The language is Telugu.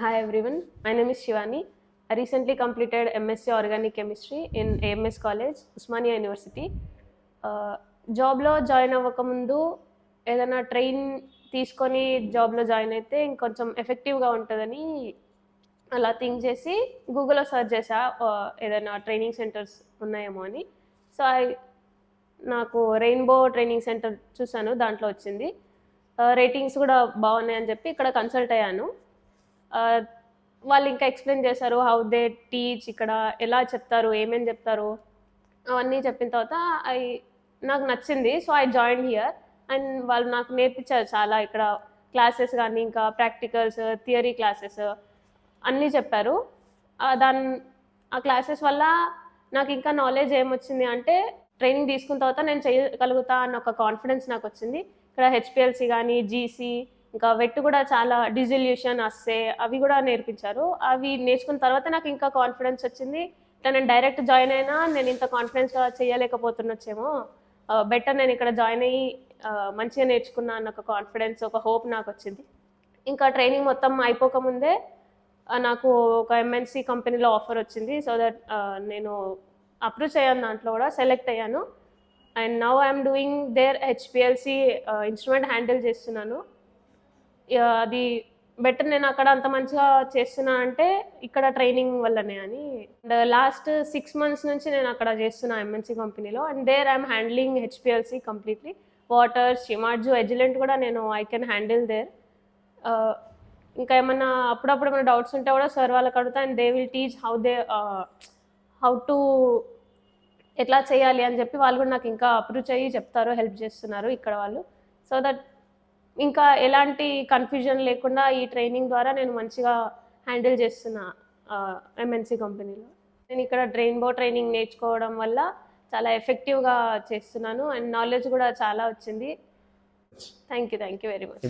Hi everyone, my name is Shivani. I recently completed MSc Organic Chemistry in AMS College, Usmania University. జాబ్లో జాయిన్ అవ్వకముందు ఏదైనా ట్రైన్ తీసుకొని జాబ్లో జాయిన్ అయితే ఇంకొంచెం ఎఫెక్టివ్గా ఉంటుందని అలా థింక్ చేసి గూగుల్లో సెర్చ్ చేసా ఏదైనా ట్రైనింగ్ సెంటర్స్ ఉన్నాయేమో అని. సో నాకు రెయిన్బో ట్రైనింగ్ సెంటర్ చూసాను, దాంట్లో వచ్చింది. రేటింగ్స్ కూడా బాగున్నాయని చెప్పి ఇక్కడ కన్సల్ట్ అయ్యాను. వాళ్ళు ఇంకా ఎక్స్ప్లెయిన్ చేశారు హౌ దే టీచ్, ఇక్కడ ఎలా చెప్తారు, ఏమేమి చెప్తారు, అవన్నీ చెప్పిన తర్వాత నాకు నచ్చింది. So I join here and వాళ్ళు నాకు నేర్పించారు చాలా. ఇక్కడ క్లాసెస్ కానీ ఇంకా ప్రాక్టికల్స్, థియరీ క్లాసెస్ అన్నీ చెప్పారు. ఆ క్లాసెస్ వల్ల నాకు ఇంకా నాలెడ్జ్ ఏమొచ్చింది అంటే, ట్రైనింగ్ తీసుకున్న తర్వాత నేను చేయగలుగుతా అన్న ఒక కాన్ఫిడెన్స్ నాకు వచ్చింది. ఇక్కడ హెచ్పిఎల్సి కానీ, జీసీ, ఇంకా వెట్ కూడా చాలా, డిజల్యూషన్, అస్సే అవి కూడా నేర్పించారు. అవి నేర్చుకున్న తర్వాత నాకు ఇంకా కాన్ఫిడెన్స్ వచ్చింది. ఇట్లా నేను డైరెక్ట్ జాయిన్ అయినా నేను ఇంత కాన్ఫిడెన్స్గా చేయలేకపోతున్నొచ్చేమో, బెటర్ నేను ఇక్కడ జాయిన్ అయ్యి మంచిగా నేర్చుకున్నా అన్న ఒక కాన్ఫిడెన్స్, ఒక హోప్ నాకు వచ్చింది. ఇంకా ట్రైనింగ్ మొత్తం అయిపోకముందే నాకు ఒక ఎంఎన్సి కంపెనీలో ఆఫర్ వచ్చింది. సో దట్ నేను అప్రూవ్ అయ్యాను, దాంట్లో కూడా సెలెక్ట్ అయ్యాను. And now I'm doing their HPLC instrument handle చేస్తున్నాను. అది బెటర్, నేను అక్కడ అంత మంచిగా చేస్తున్నా అంటే ఇక్కడ ట్రైనింగ్ వల్లనే అని. అండ్ లాస్ట్ 6 months నుంచి నేను అక్కడ చేస్తున్నా ఎంఎన్సి కంపెనీలో. And there I'm handling HPLC completely. Water, Shimadzu, Agilent కూడా నేను ఐ కెన్ హ్యాండిల్ దేర్. ఇంకా ఏమన్నా అప్పుడప్పుడు ఏమైనా డౌట్స్ ఉంటే కూడా సార్ వాళ్ళకి అడుగుతా. And they will teach how to ఎట్లా చేయాలి అని చెప్పి వాళ్ళు కూడా నాకు ఇంకా అప్రూవ్ అయ్యి చెప్తారు, హెల్ప్ చేస్తున్నారు ఇక్కడ వాళ్ళు. సో దట్ ఇంకా ఎలాంటి కన్ఫ్యూజన్ లేకుండా ఈ ట్రైనింగ్ ద్వారా నేను మంచిగా హ్యాండిల్ చేస్తున్నా ఎంఎన్సి కంపెనీలో. నేను ఇక్కడ రెయిన్బో ట్రైనింగ్ నేర్చుకోవడం వల్ల చాలా ఎఫెక్టివ్గా చేస్తున్నాను అండ్ నాలెడ్జ్ కూడా చాలా వచ్చింది. Thank you very much.